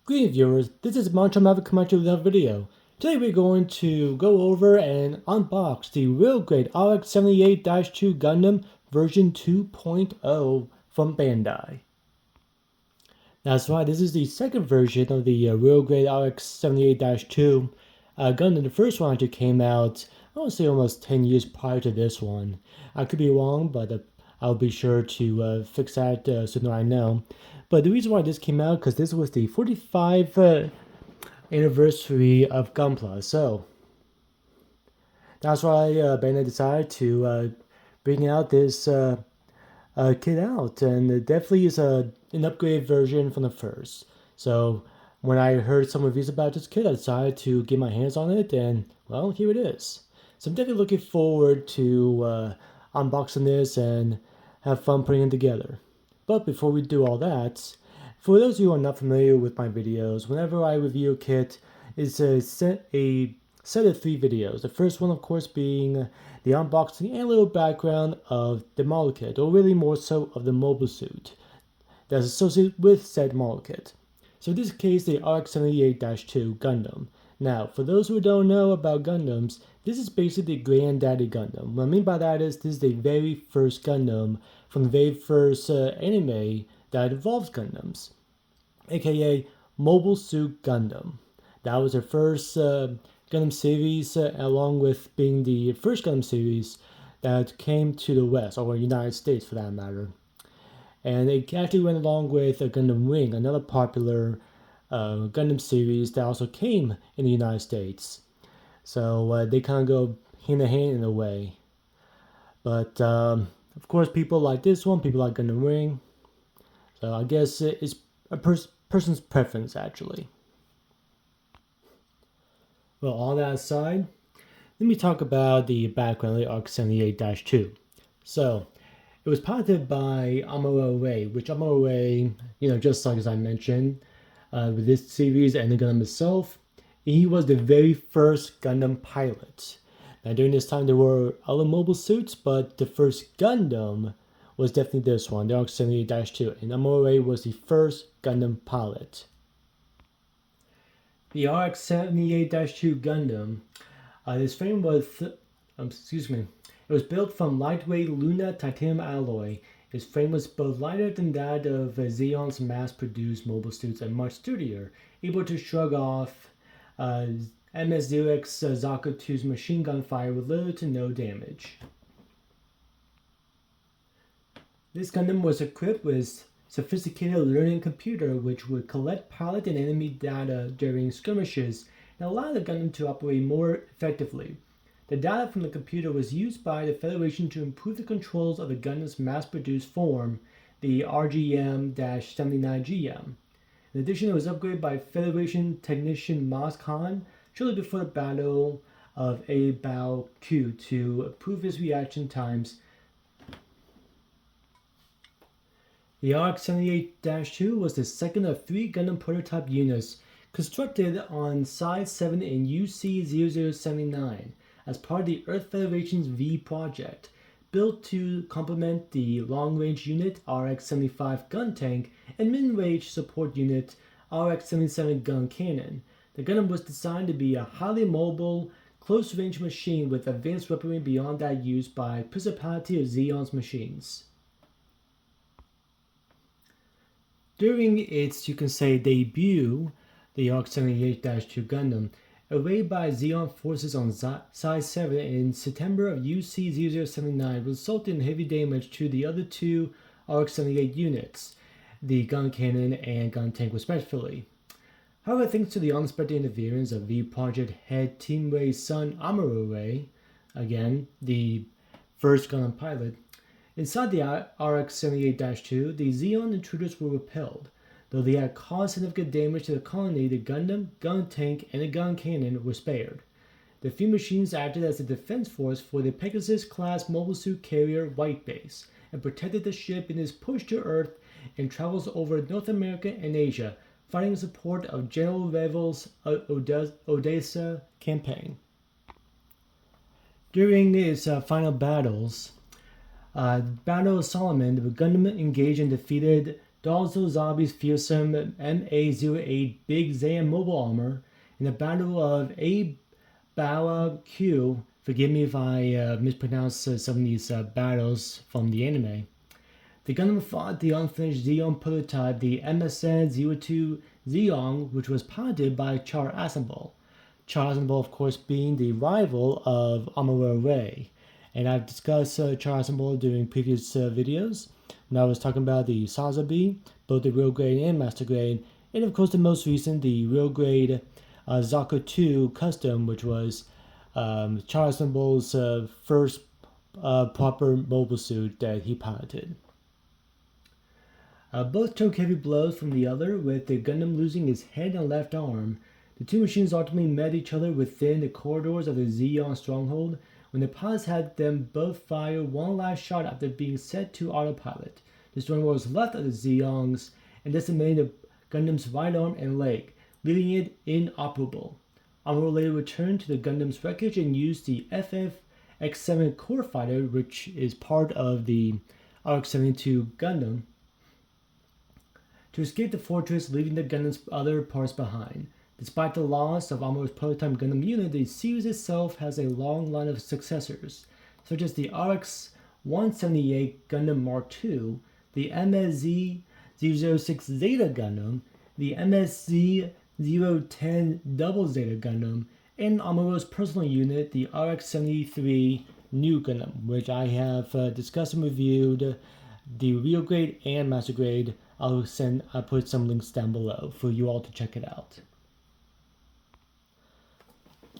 Greetings viewers, this is Mantra Maverick coming at you with another video. Today we're going to go over and unbox the real great RX-78-2 Gundam version 2.0 from Bandai. That's right, this is the second version of the real great RX-78-2 Gundam. The first one actually came out, I want to say almost 10 years prior to this one. I could be wrong, but I'll be sure to fix that sooner I know. But the reason why this came out, because this was the 45th anniversary of Gunpla. So that's why Bandai decided to bring out this kit out. And it definitely is an upgraded version from the first. So when I heard some reviews about this kit, I decided to get my hands on it. And well, here it is. So I'm definitely looking forward to unboxing this and have fun putting it together. But before we do all that, for those of you who are not familiar with my videos, whenever I review a kit, it's a set of 3 videos. The first one, of course, being the unboxing and a little background of the model kit, or really more so of the mobile suit that's associated with said model kit. So in this case, the RX-78-2 Gundam. Now, for those who don't know about Gundams, this is basically the granddaddy Gundam. What I mean by that is this is the very first Gundam from the very first anime that involves Gundams, aka Mobile Suit Gundam. That was the first Gundam series, along with being the first Gundam series that came to the West, or United States for that matter. And it actually went along with Gundam Wing, another popular Gundam series that also came in the United States. So they kind of go hand in hand in a way. But of course, people like this one, people like Gundam Wing. So I guess it's a person's preference, actually. Well, all that aside, let me talk about the background of the RX-78-2. So it was piloted by Amuro Ray, which Amuro Ray, just like as I mentioned, with this series and the Gundam itself, he was the very first Gundam pilot. Now during this time there were other mobile suits, but the first Gundam was definitely this one, the RX-78-2, and Amuro Ray was the first Gundam pilot. The RX-78-2 Gundam, this frame was, it was built from lightweight Luna titanium alloy. Its frame was both lighter than that of Zeon's mass-produced mobile suits and much sturdier, able to shrug off MS-0X Zaka 2's machine gun fire with little to no damage. This Gundam was equipped with sophisticated learning computer which would collect pilot and enemy data during skirmishes and allow the Gundam to operate more effectively. The data from the computer was used by the Federation to improve the controls of the Gundam's mass-produced form, the RGM-79GM. In addition, it was upgraded by Federation technician Maz Khan shortly before the Battle of Bao Q to improve his reaction times. The RX-78-2 was the second of 3 Gundam prototype units constructed on Side 7 in UC-0079 as part of the Earth Federation's V project, built to complement the long-range unit RX-75 gun tank and mid-range support unit RX-77 gun cannon. The Gundam was designed to be a highly mobile, close-range machine with advanced weaponry beyond that used by Principality of Zeon's machines. During its, you can say, debut, the RX-78-2 Gundam, a raid by Zeon forces on Side 7 in September of UC-0079 resulted in heavy damage to the other 2 RX-78 units, the gun cannon and gun tank respectively. However, thanks to the unexpected interference of V Project head Team Ray's son Amuro Ray, again, the first Gundam pilot, inside the RX-78-2, the Zeon intruders were repelled. Though they had caused significant damage to the colony, the Gundam, gun tank, and the gun cannon were spared. The few machines acted as a defense force for the Pegasus-class mobile suit carrier White Base and protected the ship in its push to Earth and travels over North America and Asia, fighting in support of General Revel's Odessa campaign. During its final battles, Battle of Solomon, the Gundam engaged and defeated Also, zombies fearsome MA-08 Big Zam mobile armor in the Battle of Bawa Q. Forgive me if I mispronounce some of these battles from the anime. The Gundam fought the unfinished Zeon prototype, the MSN-02 Zeong, which was piloted by Char Asamble. Char Asamble, of course, being the rival of Amuro Ray. And I've discussed Char Asamble during previous videos when I was talking about the Sazabi, both the real grade and master grade, and of course the most recent, the real grade Zaka 2 custom, which was Char Asamble's first proper mobile suit that he piloted. Both took heavy blows from the other, with the Gundam losing his head and left arm. The two machines ultimately met each other within the corridors of the Zeon stronghold, when the pilots had them both fire one last shot after being set to autopilot. Destroying what was left of the Zeongs and decimating the Gundam's right arm and leg, leaving it inoperable. Amuro later returned to the Gundam's wreckage and used the FF-X7 core fighter, which is part of the RX-78-2 Gundam, to escape the fortress, leaving the Gundam's other parts behind. Despite the loss of Amuro's prototype Gundam unit, the series itself has a long line of successors, such as the RX-178 Gundam Mark II, the MSZ-006 Zeta Gundam, the MSZ-010 Double Zeta Gundam, and Amuro's personal unit, the RX-73 New Gundam, which I have discussed and reviewed the real grade and master grade. I'll put some links down below for you all to check it out.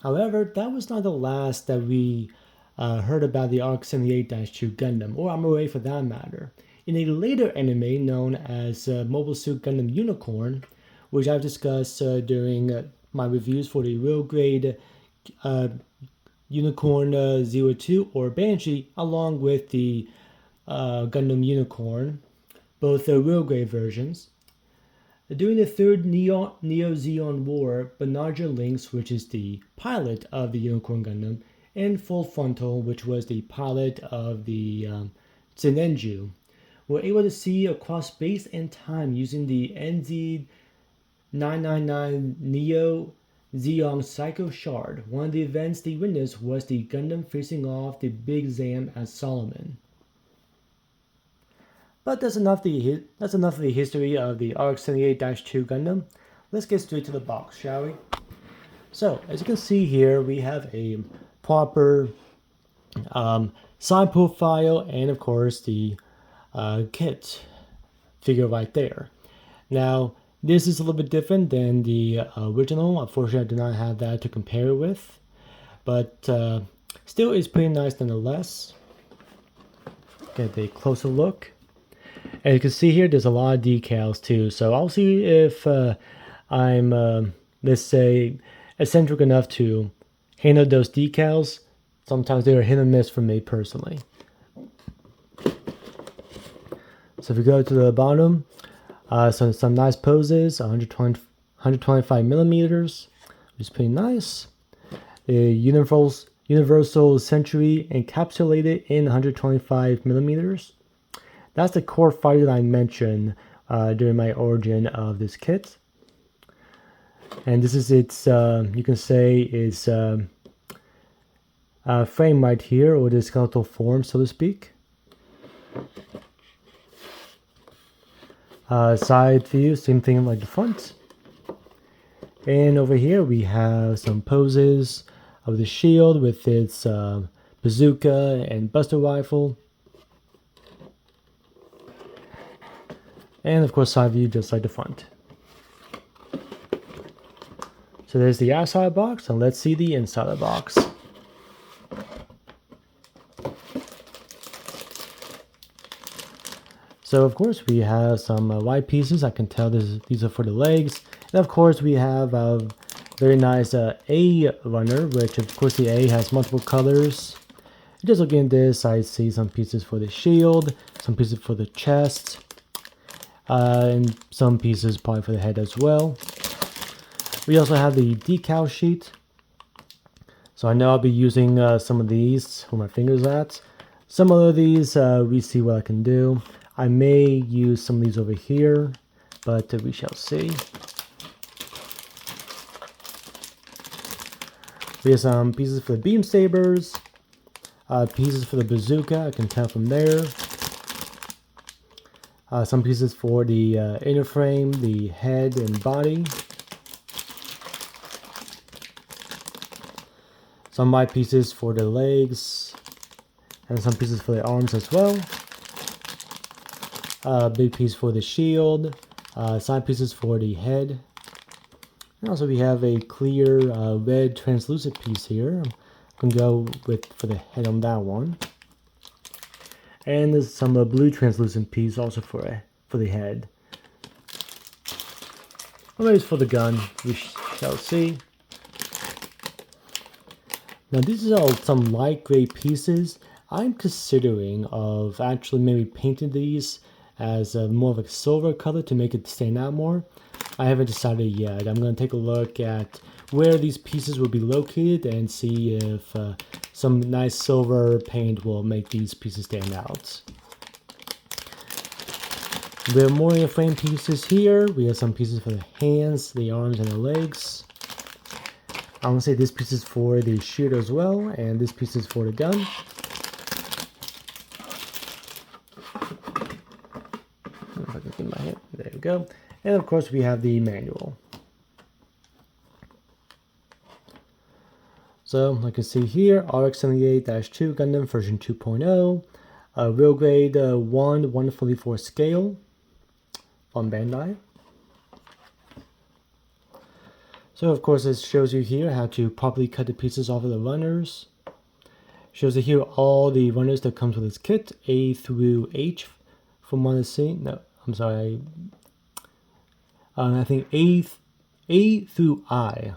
However, that was not the last that we heard about the RX-78-2 Gundam, or Amuro Ray for that matter. In a later anime known as Mobile Suit Gundam Unicorn, which I've discussed during my reviews for the real grade Unicorn 02 or Banshee, along with the Gundam Unicorn, both the real grade versions. During the third Neo-Zeon War, Banarja Lynx, which is the pilot of the Unicorn Gundam, and Full Frontal, which was the pilot of the Zenenju, were able to see across space and time using the NZ-999 Neo-Zeon Psycho Shard. One of the events they witnessed was the Gundam facing off the Big Zam as Solomon. But that's enough of the history of the RX-78-2 Gundam. Let's get straight to the box, shall we? So, as you can see here, we have a proper side profile and, of course, the kit figure right there. Now, this is a little bit different than the original. Unfortunately, I do not have that to compare it with. But still, it's pretty nice nonetheless. Get a closer look. As you can see here, there's a lot of decals too. So I'll see if I'm, let's say, eccentric enough to handle those decals. Sometimes they're hit or miss for me personally. So if we go to the bottom, some nice poses, 125 millimeters, which is pretty nice. The Universal Century encapsulated in 125 millimeters. That's the core fighter that I mentioned during my origin of this kit. And this is its, you can say, its frame right here, or the skeletal form, so to speak. Side view, same thing like the front. And over here we have some poses of the shield with its bazooka and buster rifle. And of course side view just like the front. So there's the outside box, and let's see the inside of the box. So of course we have some white pieces. I can tell these are for the legs. And of course we have a very nice A runner, which of course the A has multiple colors. Just looking at this, I see some pieces for the shield, some pieces for the chest, and some pieces probably for the head as well. We also have the decal sheet. So I know I'll be using some of these where my finger's at. Some of these, we see what I can do. I may use some of these over here, but we shall see. We have some pieces for the beam sabers, pieces for the bazooka, I can tell from there. Some pieces for the inner frame, the head and body. Some white pieces for the legs, and some pieces for the arms as well. Big piece for the shield, side pieces for the head. And also we have a clear red translucent piece here. I'm gonna go for the head on that one. And there's some blue translucent piece also for the head. Or maybe it's for the gun, we shall see. Now these are all some light gray pieces. I'm considering of actually maybe painting these as more of a silver color to make it stand out more. I haven't decided yet. I'm going to take a look at where these pieces will be located and see if some nice silver paint will make these pieces stand out. We have more frame pieces here. We have some pieces for the hands, the arms, and the legs. I'm going to say this piece is for the shield as well, and this piece is for the gun. If I can get my hand, there we go. And of course we have the manual. So like you can see here, RX-78-2 Gundam version 2.0, real grade 1/144 scale on Bandai. So of course it shows you here how to properly cut the pieces off of the runners. Shows you here all the runners that comes with this kit, A through H from what I see. No, I'm sorry. I think A through I.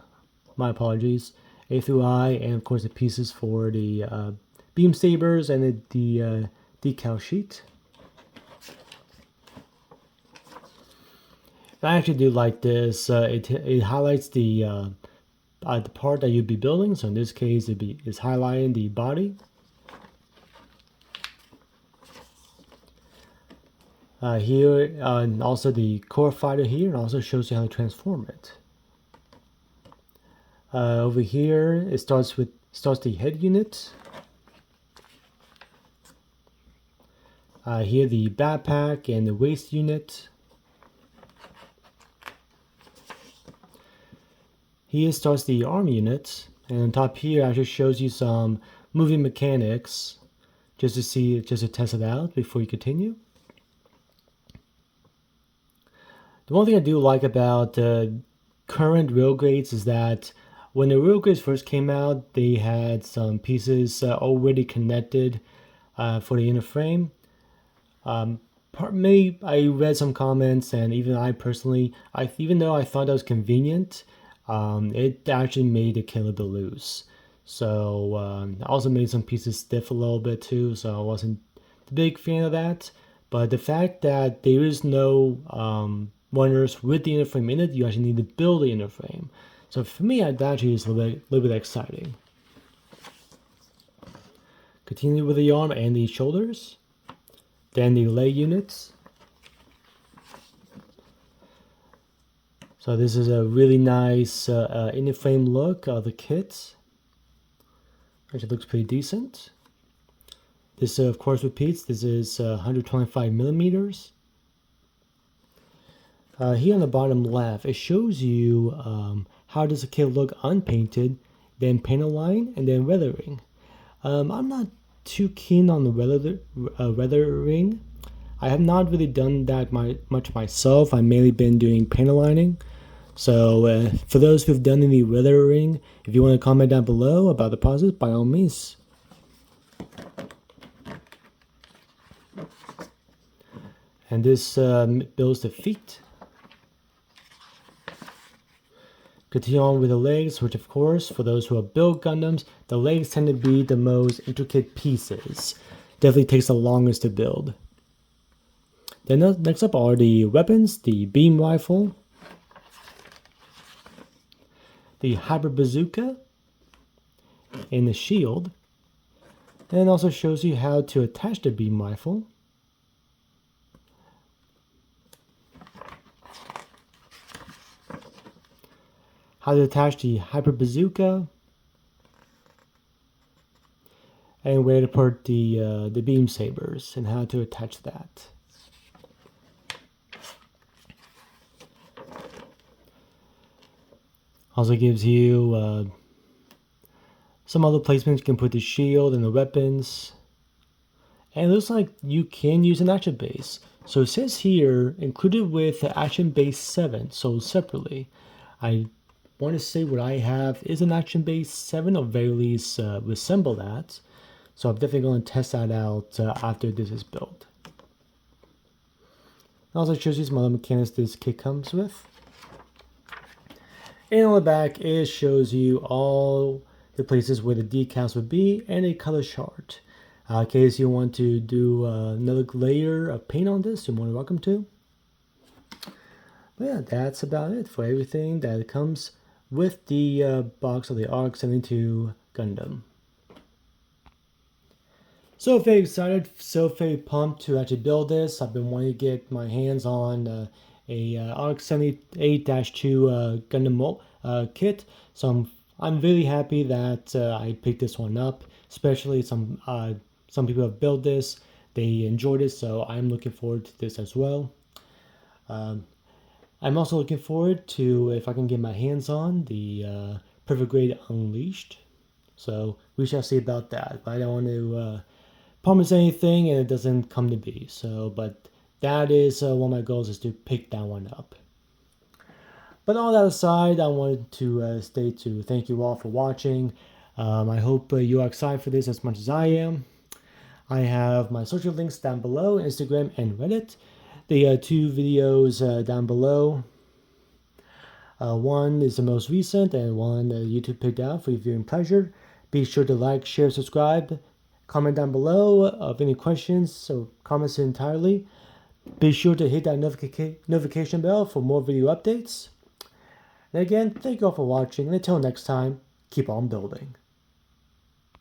My apologies. A through I, and of course the pieces for the beam sabers and the decal sheet. I actually do like this. It highlights the part that you'd be building. So in this case, it's highlighting the body. Here, and also the core fighter here, and also shows you how to transform it. Over here, it starts the head unit. Here, the backpack and the waist unit. Here starts the arm unit, and on top here actually shows you some moving mechanics, just to test it out before you continue. The one thing I do like about current railgrades is that when the railgrades first came out, they had some pieces already connected for the inner frame. Maybe I read some comments, and even I personally, even though I thought that was convenient, it actually made the kit a bit loose. So I also made some pieces stiff a little bit too, so I wasn't a big fan of that. But the fact that there is no runners with the inner frame in it, you actually need to build the inner frame. So for me, that actually is a little bit exciting. Continue with the arm and the shoulders. Then the leg units. So this is a really nice inner frame look of the kit. Actually looks pretty decent. This of course repeats. This is 125 millimeters. Here on the bottom left, it shows you how does the kit look unpainted, then panel line, and then weathering. I'm not too keen on the weathering. I have not really done that much myself. I've mainly been doing panel lining. So for those who've done any weathering, if you want to comment down below about the process, by all means. And this builds the feet. Continue on with the legs, which of course, for those who have built Gundams, the legs tend to be the most intricate pieces. Definitely takes the longest to build. Then next up are the weapons, the beam rifle, the hybrid bazooka, and the shield. And it also shows you how to attach the beam rifle. how to attach the Hyper Bazooka, and where to put the beam sabers and how to attach that. Also gives you some other placements. You can put the shield and the weapons. And it looks like you can use an action base. So it says here, included with the action base 7, sold separately. I want to say what I have is an action base 7, or very least resemble that. So I'm definitely going to test that out after this is built. It also shows you some other mechanics this kit comes with. And on the back, it shows you all the places where the decals would be and a color chart. In case you want to do another layer of paint on this, you're more than welcome to. But yeah, that's about it for everything that comes with the box of the RX-78 Gundam. So very excited, so very pumped to actually build this. I've been wanting to get my hands on a RX-78-2 Gundam kit, so I'm really happy that I picked this one up. Especially some people have built this, they enjoyed it, so I'm looking forward to this as well. I'm also looking forward to if I can get my hands on the Perfect Grade Unleashed. So we shall see about that. But I don't want to promise anything and it doesn't come to be. So, but that is one of my goals, is to pick that one up. But all that aside, I wanted to state to thank you all for watching. I hope you are excited for this as much as I am. I have my social links down below, Instagram and Reddit. The two videos down below. One is the most recent and one YouTube picked out for your viewing pleasure. Be sure to like, share, subscribe. Comment down below of any questions or comments entirely. Be sure to hit that notification bell for more video updates. And again, thank you all for watching, and until next time, keep on building.